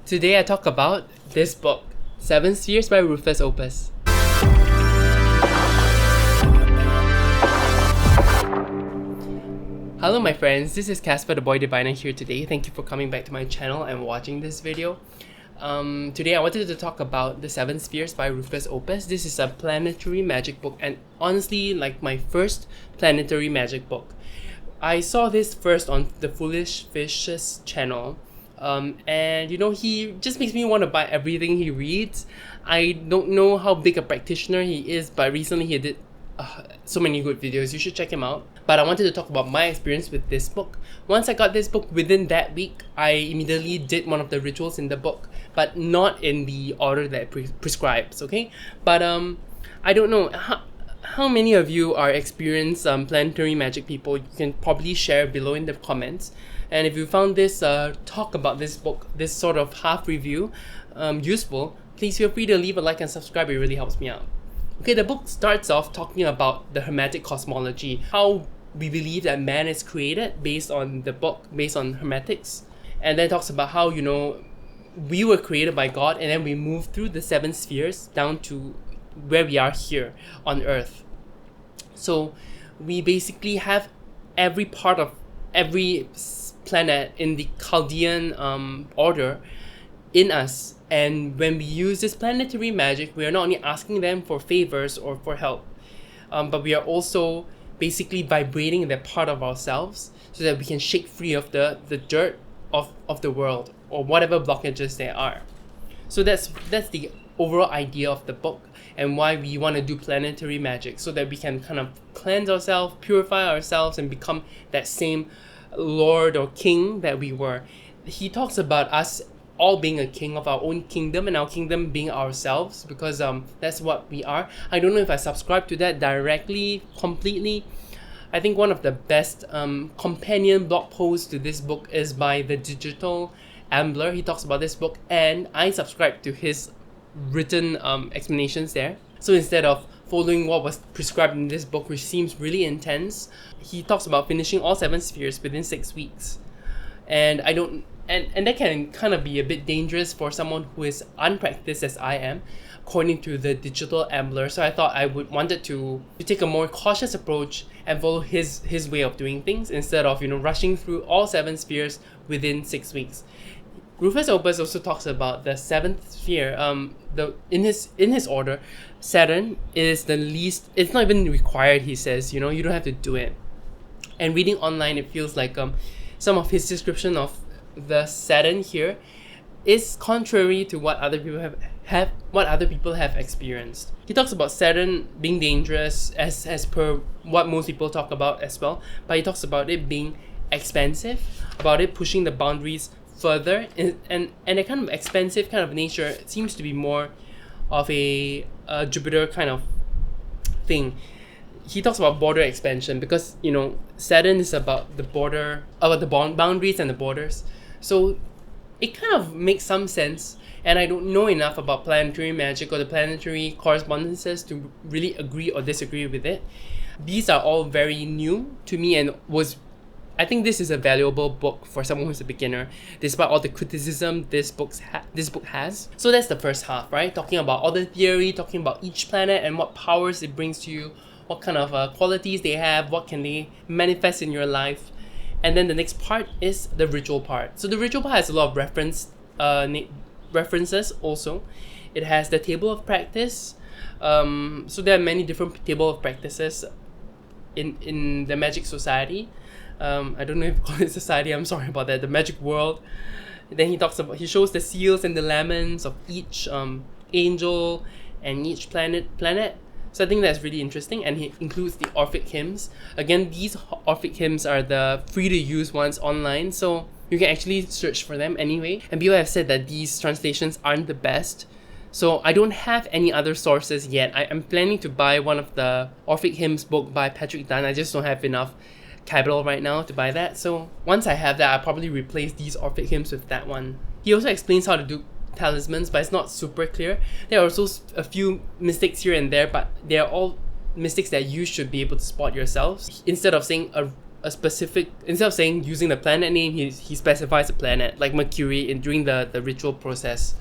Today I talk about this book, Seven Spheres by Rufus Opus. Hello my friends, this is Casper the Boy Diviner here today. Thank you for coming back to my channel and watching this video. Today I wanted to talk about the Seven Spheres by Rufus Opus. This is a planetary magic book and honestly like my first planetary magic book. I saw this first on the Foolish Fish's channel. And you know, he just makes me want to buy everything he reads. I don't know how big a practitioner he is, but recently he did so many good videos. You should check him out. But I wanted to talk about my experience with this book. Once I got this book, within that week, I immediately did one of the rituals in the book, but not in the order that it prescribes, okay? But I don't know how many of you are experienced planetary magic people. You can probably share below in the comments. And if you found this talk about this book, this sort of half review, useful, please feel free to leave a like and subscribe. It really helps me out. Okay, the book starts off talking about the Hermetic Cosmology, how we believe that man is created based on the book, based on Hermetics. And then talks about how, you know, we were created by God and then we move through the seven spheres down to where we are here on Earth. So we basically have every part of every planet in the Chaldean order in us, and when we use this planetary magic, we are not only asking them for favors or for help, but we are also basically vibrating that part of ourselves so that we can shake free of the dirt of the world or whatever blockages there are. So that's the overall idea of the book and why we want to do planetary magic, so that we can kind of cleanse ourselves, purify ourselves, and become that same lord or king that we were. He talks about us all being a king of our own kingdom, and our kingdom being ourselves, because that's what we are. I don't know if I subscribe to that directly, completely. I think one of the best companion blog posts to this book is by the Digital Ambler. He talks about this book and I subscribe to his written explanations there. So instead of following what was prescribed in this book, which seems really intense, he talks about finishing all seven spheres within 6 weeks. And I don't and that can kind of be a bit dangerous for someone who is unpracticed as I am, according to the Digital Ambler. So I thought I wanted to take a more cautious approach and follow his way of doing things instead of, you know, rushing through all seven spheres within 6 weeks. Rufus Opus also talks about the seventh sphere. In his order, Saturn is the least. It's not even required. He says, you know, you don't have to do it. And reading online, it feels like some of his description of the Saturn here is contrary to what other people have experienced. He talks about Saturn being dangerous as per what most people talk about as well, but he talks about it being expansive, about it pushing the boundaries further, and a kind of expansive kind of nature. It seems to be more of a Jupiter kind of thing. He talks about border expansion because, you know, Saturn is about the border, about the boundaries and the borders. So it kind of makes some sense, and I don't know enough about planetary magic or the planetary correspondences to really agree or disagree with it. These are all very new to me, and I think this is a valuable book for someone who's a beginner, despite all the criticism this book has. So that's the first half, right? Talking about all the theory, talking about each planet and what powers it brings to you, what kind of qualities they have, what can they manifest in your life. And then the next part is the ritual part. So the ritual part has a lot of references also. It has the table of practice. So there are many different table of practices in the Magic Society. I don't know if you call it society, I'm sorry about that, the magic world. Then he shows the seals and the laments of each angel and each planet. So I think that's really interesting, and he includes the Orphic hymns. Again, these Orphic hymns are the free to use ones online, so you can actually search for them anyway. And people have said that these translations aren't the best, so I don't have any other sources yet. I'm planning to buy one of the Orphic hymns book by Patrick Dunn. I just don't have enough capital right now to buy that. So once I have that, I'll probably replace these Orphic hymns with that one. He also explains how to do talismans, but it's not super clear. There are also a few mistakes here and there, but they are all mistakes that you should be able to spot yourselves. Instead of saying a a specific, instead of saying using the planet name, he specifies a planet like Mercury during the ritual process.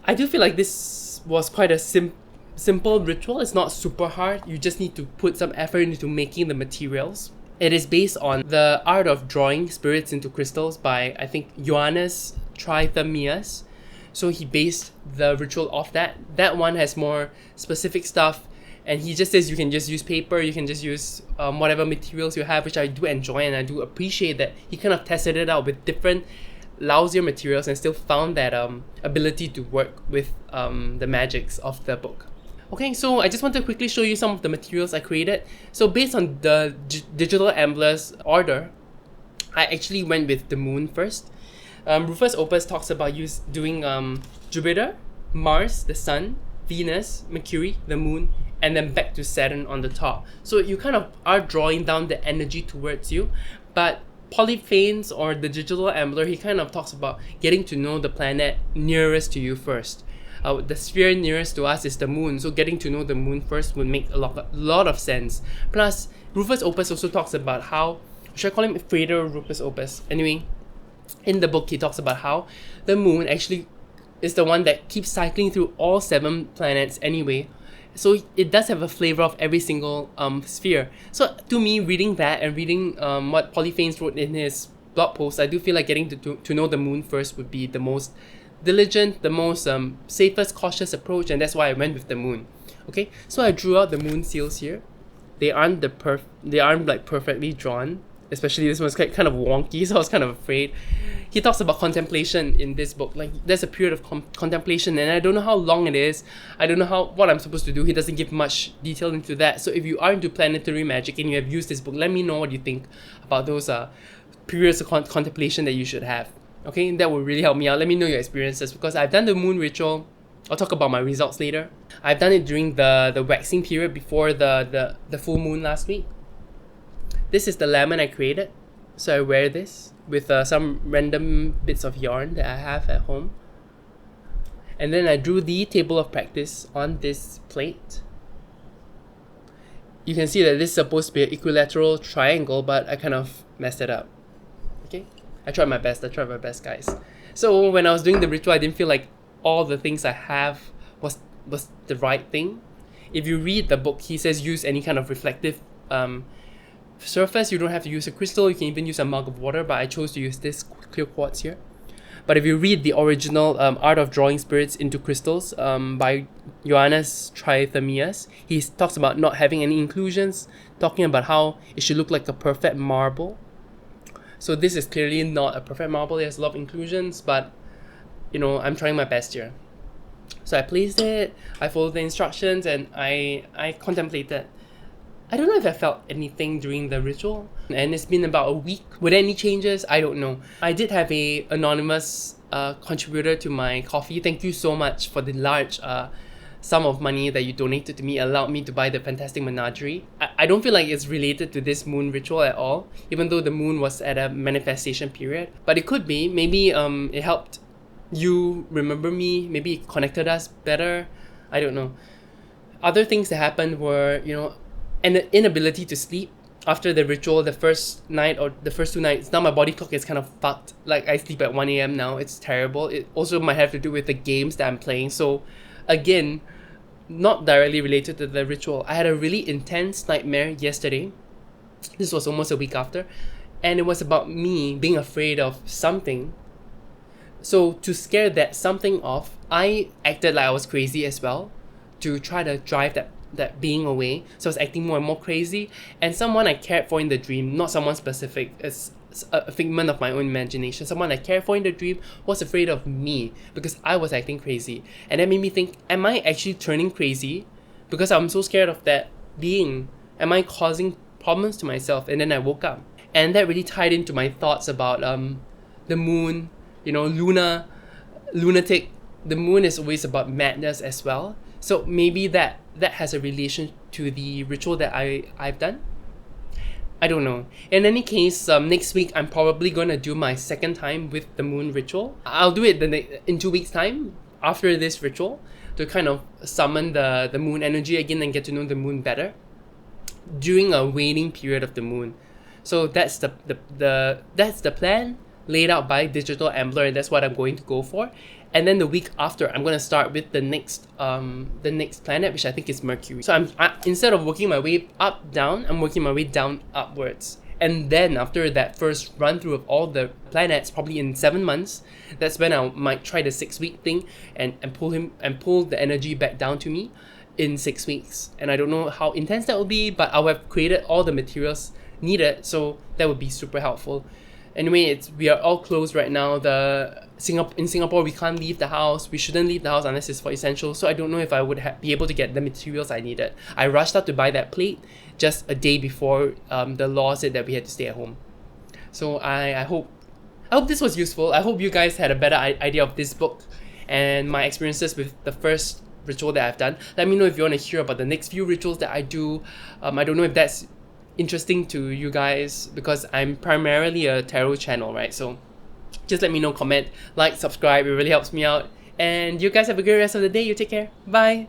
I do feel like this was quite a simple ritual. It's not super hard. You just need to put some effort into making the materials. It is based on the art of drawing spirits into crystals by, I think, Johannes Trithemius. So he based the ritual off that. That one has more specific stuff, and he just says you can just use paper, you can just use whatever materials you have, which I do enjoy, and I do appreciate that he kind of tested it out with different lousier materials and still found that ability to work with the magics of the book. Okay, so I just want to quickly show you some of the materials I created. So based on the digital emblems order, I actually went with the moon first. Rufus Opus talks about doing Jupiter, Mars, the Sun, Venus, Mercury, the Moon, and then back to Saturn on the top. So you kind of are drawing down the energy towards you, but Polyphanes, or the digital embler, he kind of talks about getting to know the planet nearest to you first. The sphere nearest to us is the moon, so getting to know the moon first would make a lot of sense. Plus, Rufus Opus also talks about how, should I call him Frater Rufus Opus? Anyway, in the book he talks about how the moon actually is the one that keeps cycling through all 7 planets anyway. So it does have a flavor of every single sphere. So to me, reading that and reading what Polyphanes wrote in his blog post, I do feel like getting to know the moon first would be the most diligent, the most safest, cautious approach, and that's why I went with the moon. Okay, so I drew out the moon seals here. They aren't like perfectly drawn. Especially this one's kind of wonky, so I was kind of afraid. He talks about contemplation in this book. Like, there's a period of contemplation, and I don't know how long it is. I don't know what I'm supposed to do. He doesn't give much detail into that. So if you are into planetary magic and you have used this book, let me know what you think about those periods of contemplation that you should have. Okay, that will really help me out. Let me know your experiences, because I've done the moon ritual. I'll talk about my results later. I've done it during the waxing period before the full moon last week. This is the lemon I created. So I wear this with some random bits of yarn that I have at home. And then I drew the table of practice on this plate. You can see that this is supposed to be an equilateral triangle, but I kind of messed it up. Okay? I tried my best, guys. So when I was doing the ritual, I didn't feel like all the things I have was the right thing. If you read the book, he says use any kind of reflective surface. You don't have to use a crystal, you can even use a mug of water, but I chose to use this clear quartz here. But if you read the original Art of Drawing Spirits into Crystals by Johannes Trithemius, he talks about not having any inclusions, talking about how it should look like a perfect marble. So this is clearly not a perfect marble. It has a lot of inclusions, but you know, I'm trying my best here. So I placed it, I followed the instructions, and I contemplated. I don't know if I felt anything during the ritual, and it's been about a week. Were there any changes? I don't know. I did have a anonymous contributor to my coffee. Thank you so much for the large sum of money that you donated to me, allowed me to buy the Fantastic Menagerie. I don't feel like it's related to this moon ritual at all, even though the moon was at a manifestation period. But it could be. Maybe it helped you remember me. Maybe it connected us better. I don't know. Other things that happened were, you know, an inability to sleep after the ritual. The first night or the first 2 nights, now my body clock is kind of fucked. Like, I sleep at 1 a.m. now. It's terrible. It also might have to do with the games that I'm playing. So again, not directly related to the ritual. I had a really intense nightmare yesterday. This was almost a week after, and it was about me being afraid of something. So to scare that something off, I acted like I was crazy as well, to try to drive that being away. So I was acting more and more crazy, and someone I cared for in the dream, not someone specific, it's a figment of my own imagination, someone I cared for in the dream was afraid of me because I was acting crazy. And that made me think, am I actually turning crazy because I'm so scared of that being? Am I causing problems to myself? And then I woke up, and that really tied into my thoughts about the moon, you know, lunatic. The moon is always about madness as well. So maybe that has a relation to the ritual that I've done. I don't know. In any case, next week I'm probably going to do my second time with the moon ritual. I'll do it in 2 weeks' time after this ritual to kind of summon the moon energy again and get to know the moon better during a waning period of the moon. So that's that's the plan laid out by Digital Ambler, and that's what I'm going to go for. And then the week after, I'm gonna start with the next planet, which I think is Mercury. So instead of working my way up down, I'm working my way down upwards. And then after that first run through of all the planets, probably in 7 months, that's when I might try the 6-week thing and pull the energy back down to me in 6 weeks. And I don't know how intense that will be, but I'll have created all the materials needed, so that would be super helpful. Anyway, we are all closed right now. In Singapore, we can't leave the house. We shouldn't leave the house unless it's for essential. So I don't know if I would be able to get the materials I needed. I rushed out to buy that plate just a day before the law said that we had to stay at home. So I hope this was useful. I hope you guys had a better idea of this book and my experiences with the first ritual that I've done. Let me know if you want to hear about the next few rituals that I do. I don't know if that's interesting to you guys, because I'm primarily a tarot channel, right? So just let me know, comment, like, subscribe. It really helps me out. And you guys have a great rest of the day. You take care. Bye.